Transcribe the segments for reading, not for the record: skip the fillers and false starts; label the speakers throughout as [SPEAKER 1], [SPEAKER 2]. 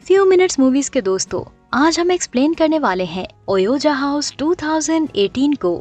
[SPEAKER 1] Few minutes movies के दोस्तों, आज हम एक्सप्लेन करने वाले हैं ओयोजा हाउस 2018 को।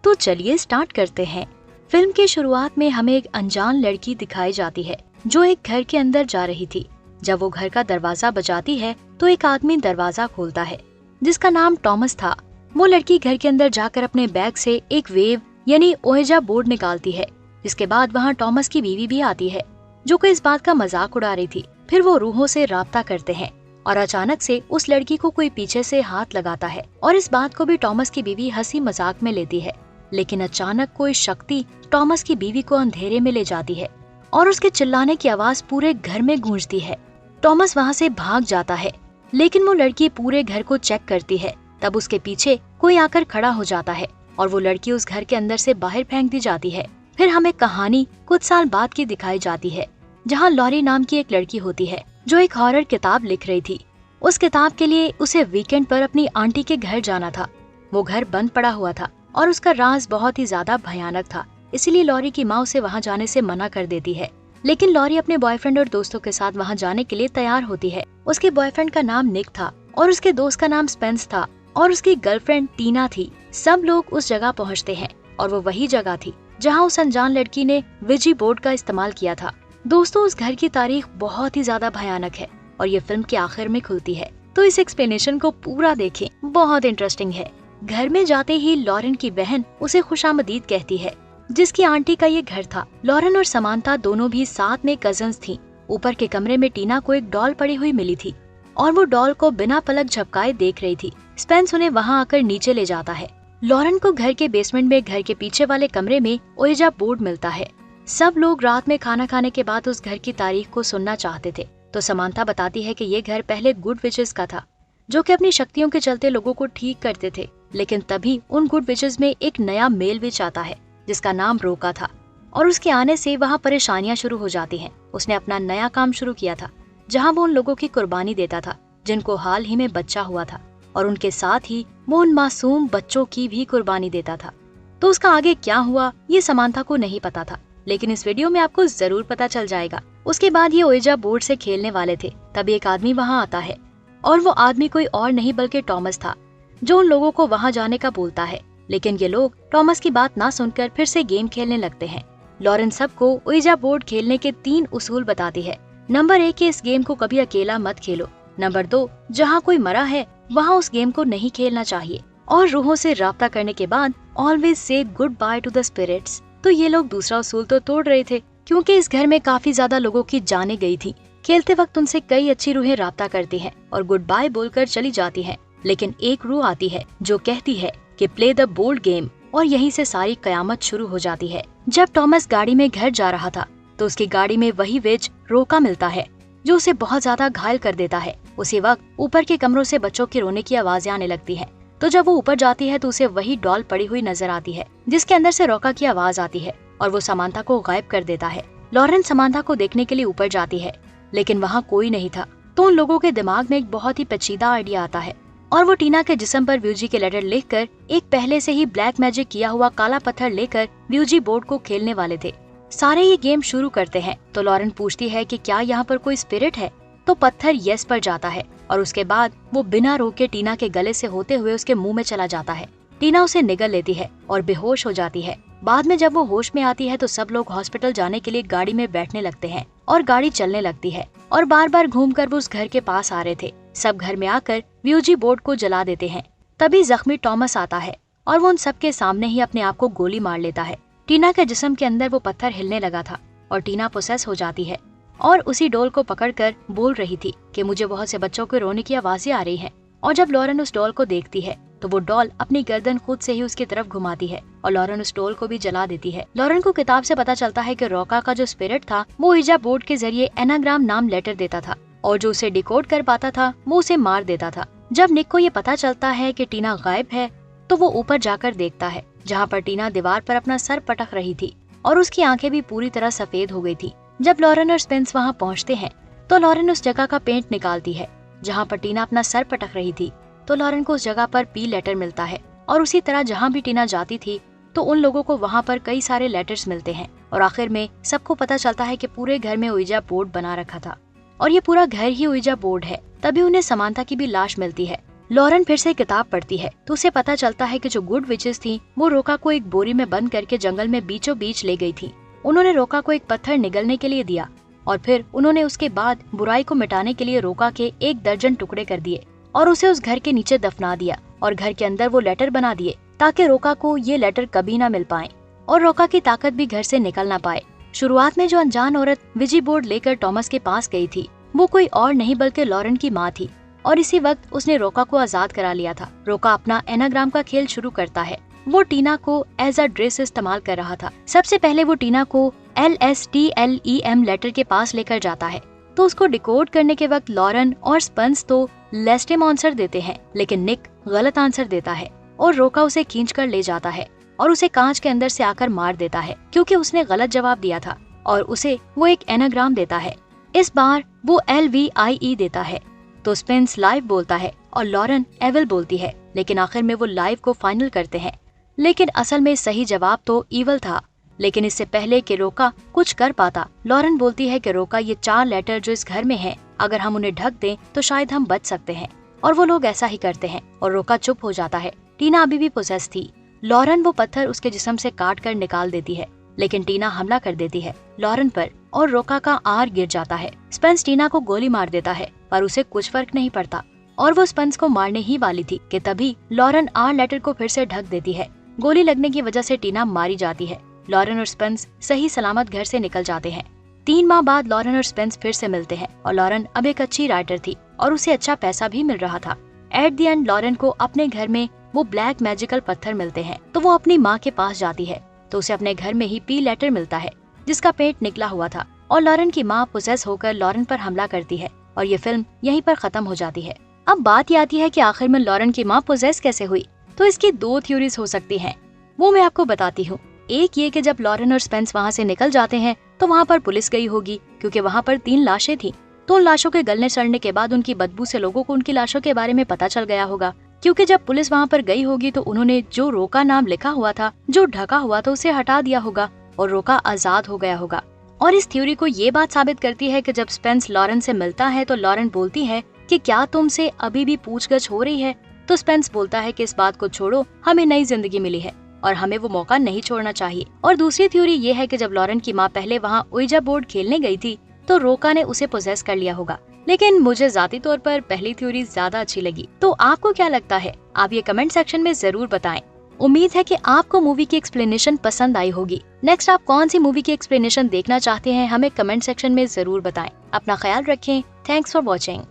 [SPEAKER 1] तो चलिए स्टार्ट करते हैं। फिल्म की शुरुआत में हमें एक अनजान लड़की दिखाई जाती है जो एक घर के अंदर जा रही थी। जब वो घर का दरवाजा बजाती है तो एक आदमी दरवाजा खोलता है जिसका नाम टॉमस था। वो लड़की घर के अंदर जाकर अपने बैग से एक वेव यानी ओएजा बोर्ड निकालती है। इसके बाद वहाँ टॉमस की बीवी भी आती है जो कि इस बात का मजाक उड़ा रही थी। फिर वो रूहों से राब्ता करते हैं और अचानक से उस लड़की को कोई पीछे से हाथ लगाता है और इस बात को भी टॉमस की बीवी हंसी मजाक में लेती है। लेकिन अचानक कोई शक्ति टॉमस की बीवी को अंधेरे में ले जाती है और उसके चिल्लाने की आवाज पूरे घर में गूंजती है। टॉमस वहाँ से भाग जाता है लेकिन वो लड़की पूरे घर को चेक करती है। तब उसके पीछे कोई आकर खड़ा हो जाता है और वो लड़की उस घर के अंदर से बाहर फेंक दी जाती है। फिर हमें कहानी कुछ साल बाद की दिखाई जाती है जहाँ लॉरी नाम की एक लड़की होती है जो एक हॉरर किताब लिख रही थी। उस किताब के लिए उसे वीकेंड पर अपनी आंटी के घर जाना था। वो घर बंद पड़ा हुआ था और उसका राज बहुत ही ज्यादा भयानक था, इसलिए लॉरी की माँ उसे वहाँ जाने से मना कर देती है। लेकिन लॉरी अपने बॉयफ्रेंड और दोस्तों के साथ वहाँ जाने के लिए तैयार होती है। उसके बॉयफ्रेंड का नाम निक था और उसके दोस्त का नाम स्पेंस था और उसकी गर्लफ्रेंड टीना थी। सब लोग उस जगह पहुँचते हैं और वो वही जगह थी जहाँ उस अनजान लड़की ने विजी बोर्ड का इस्तेमाल किया था। दोस्तों, उस घर की तारीख बहुत ही ज्यादा भयानक है और ये फिल्म के आखिर में खुलती है, तो इस एक्सप्लेनेशन को पूरा देखें, बहुत इंटरेस्टिंग है। घर में जाते ही लॉरेन की बहन उसे खुशामदीद कहती है जिसकी आंटी का ये घर था। लॉरेन और समांथा दोनों भी साथ में कजन्स थीं। ऊपर के कमरे में टीना को एक डॉल पड़ी हुई मिली थी और वो डॉल को बिना पलक झपकाए देख रही थी। स्पेंस उन्हें वहाँ आकर नीचे ले जाता है। लॉरेन को घर के बेसमेंट में घर के पीछे वाले कमरे में ओएजा बोर्ड मिलता है। सब लोग रात में खाना खाने के बाद उस घर की तारीख को सुनना चाहते थे, तो समांथा बताती है कि ये घर पहले गुड विचेस का था जो कि अपनी शक्तियों के चलते लोगों को ठीक करते थे। लेकिन तभी उन गुड विचेस में एक नया मेल विच आता है जिसका नाम रोका था और उसके आने से वहाँ परेशानियां शुरू हो जाती हैं। उसने अपना नया काम शुरू किया था जहाँ वो उन लोगों की कुर्बानी देता था जिनको हाल ही में बच्चा हुआ था और उनके साथ ही वो उन मासूम बच्चों की भी कुर्बानी देता था। तो उसका आगे क्या हुआ ये समांथा को नहीं पता था, लेकिन इस वीडियो में आपको जरूर पता चल जाएगा। उसके बाद ये ओएजा बोर्ड से खेलने वाले थे, तभी एक आदमी वहाँ आता है और वो आदमी कोई और नहीं बल्कि टॉमस था जो उन लोगों को वहाँ जाने का बोलता है। लेकिन ये लोग टॉमस की बात ना सुनकर फिर से गेम खेलने लगते हैं। लॉरेन सबको ओएजा बोर्ड खेलने के 3 उसूल बताती है। नंबर 1 इस गेम को कभी अकेला मत खेलो। नंबर 2, जहाँ कोई मरा है वहाँ उस गेम को नहीं खेलना चाहिए। और रूहों से राब्ता करने के बाद always say goodbye to the spirits. तो ये लोग दूसरा उसूल तो तोड़ रहे थे क्योंकि इस घर में काफी ज्यादा लोगों की जाने गई थी। खेलते वक्त उनसे कई अच्छी रूहें राब्ता करती हैं और गुड बाय बोलकर चली जाती हैं। लेकिन एक रूह आती है जो कहती है कि प्ले द बोल्ड गेम, और यहीं से सारी कयामत शुरू हो जाती है। जब टॉमस गाड़ी में घर जा रहा था तो उसकी गाड़ी में वही विच रोका मिलता है जो उसे बहुत ज्यादा घायल कर देता है। उसी वक्त ऊपर के कमरों से बच्चों के रोने की आवाजें आने लगती है। तो जब वो ऊपर जाती है तो उसे वही डॉल पड़ी हुई नजर आती है जिसके अंदर से रोका की आवाज आती है और वो समांथा को गायब कर देता है। लॉरेन समांथा को देखने के लिए ऊपर जाती है लेकिन वहाँ कोई नहीं था। तो उन लोगों के दिमाग में एक बहुत ही पेचीदा आइडिया आता है और वो टीना के जिस्म पर व्यूजी के लेटर लिखकर एक पहले से ही ब्लैक मैजिक किया हुआ काला पत्थर लेकर व्यूजी बोर्ड को खेलने वाले थे। सारे ये गेम शुरू करते हैं तो लॉरेन पूछती है कि क्या यहाँ पर कोई स्पिरिट है, तो पत्थर यस पर जाता है और उसके बाद वो बिना रोके टीना के गले से होते हुए उसके मुंह में चला जाता है। टीना उसे निगल लेती है और बेहोश हो जाती है। बाद में जब वो होश में आती है तो सब लोग हॉस्पिटल जाने के लिए गाड़ी में बैठने लगते हैं और गाड़ी चलने लगती है और बार बार घूमकर वो उस घर के पास आ रहे थे। सब घर में आकर व्यूजी बोर्ड को जला देते हैं। तभी जख्मी टॉमस आता है और वो उन सबके सामने ही अपने आप को गोली मार लेता है। टीना के जिस्म के अंदर वो पत्थर हिलने लगा था और टीना पोसेस हो जाती है और उसी डॉल को पकड़कर बोल रही थी कि मुझे बहुत से बच्चों के रोने की आवाजें आ रही हैं। और जब लॉरेन उस डॉल को देखती है तो वो डॉल अपनी गर्दन खुद से ही उसकी तरफ घुमाती है और लॉरेन उस डॉल को भी जला देती है। लॉरेन को किताब से पता चलता है कि रोका का जो स्पिरिट था वो ओएजा बोर्ड के जरिए एनाग्राम नाम लेटर देता था और जो उसे डिकोड कर पाता था वो उसे मार देता था। जब निक को ये पता चलता है कि टीना गायब है तो वो ऊपर जाकर देखता है जहाँ पर टीना दीवार पर अपना सर पटक रही थी और उसकी आंखें भी पूरी तरह सफेद हो गई थी। जब लॉरेन और स्पेंस वहाँ पहुँचते हैं तो लॉरेन उस जगह का पेंट निकालती है जहाँ पर टीना अपना सर पटक रही थी। तो लॉरेन को उस जगह पर पी लेटर मिलता है और उसी तरह जहाँ भी टीना जाती थी तो उन लोगों को वहाँ पर कई सारे लेटर्स मिलते हैं और आखिर में सबको पता चलता है कि पूरे घर में ओएजा बोर्ड बना रखा था और ये पूरा घर ही ओइजा बोर्ड है। तभी उन्हें समांथा की भी लाश मिलती है। लॉरेन फिर से किताब पढ़ती है तो उसे पता चलता है कि जो गुड विचेस थी वो रोका को एक बोरी में बंद करके जंगल में बीचों बीच ले गई थी। उन्होंने रोका को एक पत्थर निगलने के लिए दिया और फिर उन्होंने उसके बाद बुराई को मिटाने के लिए रोका के 1 दर्जन टुकड़े कर दिए और उसे उस घर के नीचे दफना दिया और घर के अंदर वो लेटर बना दिए ताकि रोका को ये लेटर कभी ना मिल पाए और रोका की ताकत भी घर से निकल ना पाए। शुरुआत में जो अनजान औरत विजी बोर्ड लेकर टॉमस के पास गई थी वो कोई और नहीं बल्कि लॉरेन की माँ थी और इसी वक्त उसने रोका को आजाद करा लिया था। रोका अपना एनाग्राम का खेल शुरू करता है। वो टीना को एज अ ड्रेस इस्तेमाल कर रहा था। सबसे पहले वो टीना को LSTLEM लेटर के पास लेकर जाता है तो उसको डिकोड करने के वक्त लॉरेन और स्पंस तो लेस्टेम आंसर देते हैं लेकिन निक गलत आंसर देता है और रोका उसे खींचकर ले जाता है और उसे कांच के अंदर से आकर मार देता है क्योंकि उसने गलत जवाब दिया था और उसे वो एक एनाग्राम देता है। इस बार वो LVIE देता है तो स्पेंस लाइव बोलता है और लॉरेन एविल बोलती है लेकिन आखिर में वो लाइव को फाइनल करते हैं। लेकिन असल में सही जवाब तो ईवल था। लेकिन इससे पहले कि रोका कुछ कर पाता लॉरेन बोलती है कि रोका ये 4 लेटर जो इस घर में हैं अगर हम उन्हें ढक दें तो शायद हम बच सकते हैं और वो लोग ऐसा ही करते हैं और रोका चुप हो जाता है। टीना अभी भी पोसेस थी। लॉरेन वो पत्थर उसके जिस्म से काट कर निकाल देती है लेकिन टीना हमला कर देती है लॉरेन पर और रोका का आर गिर जाता है। स्पेंस टीना को गोली मार देता है पर उसे कुछ फर्क नहीं पड़ता और वो स्पेंस को मारने ही वाली थी कि तभी लॉरेन आर लेटर को फिर से ढक देती है। गोली लगने की वजह से टीना मारी जाती है। लॉरेन और स्पेंस सही सलामत घर से निकल जाते हैं। 3 माह बाद लॉरेन और स्पेंस फिर से मिलते हैं और लॉरेन अब एक अच्छी राइटर थी और उसे अच्छा पैसा भी मिल रहा था। एट द एंड लॉरेन को अपने घर में वो ब्लैक मैजिकल पत्थर मिलते हैं तो वो अपनी माँ के पास जाती है तो उसे अपने घर में ही पी लेटर मिलता है जिसका पेट निकला हुआ था और लॉरेन की माँ पोसेस होकर लॉरेन पर हमला करती है और ये फिल्म यहीं पर खत्म हो जाती है। अब बात ये आती है कि आखिर में लॉरेन की माँ पोसेस कैसे हुई। तो इसकी 2 थ्योरीज हो सकती हैं, वो मैं आपको बताती हूँ। एक ये कि जब लॉरेन और स्पेंस वहाँ से निकल जाते हैं तो वहाँ पर पुलिस गई होगी क्योंकि वहाँ पर 3 लाशें थी तो उन लाशों के गलने सड़ने के बाद उनकी बदबू से लोगों को उनकी लाशों के बारे में पता चल गया होगा क्योंकि जब पुलिस वहाँ पर गई होगी तो उन्होंने जो रोका नाम लिखा हुआ था जो ढका हुआ था उसे हटा दिया होगा और रोका आजाद हो गया होगा। और इस थ्योरी को ये बात साबित करती है कि जब स्पेंस लॉरेन से मिलता है तो लॉरेन बोलती है कि क्या तुमसे अभी भी पूछगछ हो रही है तो स्पेंस बोलता है कि इस बात को छोड़ो, हमें नई जिंदगी मिली है और हमें वो मौका नहीं छोड़ना चाहिए। और दूसरी थ्योरी ये है कि जब लॉरेन की माँ पहले वहाँ ओइजा बोर्ड खेलने गई थी तो रोका ने उसे पोजेस कर लिया होगा। लेकिन मुझे जाती तौर पर पहली थ्योरी ज्यादा अच्छी लगी। तो आपको क्या लगता है, आप ये कमेंट सेक्शन में जरूर बताएं। उम्मीद है कि आपको मूवी की एक्सप्लेनेशन पसंद आई होगी। नेक्स्ट आप कौन सी मूवी की एक्सप्लेनेशन देखना चाहते हैं हमें कमेंट सेक्शन में जरूर बताएं। अपना ख्याल रखें। Thanks for watching.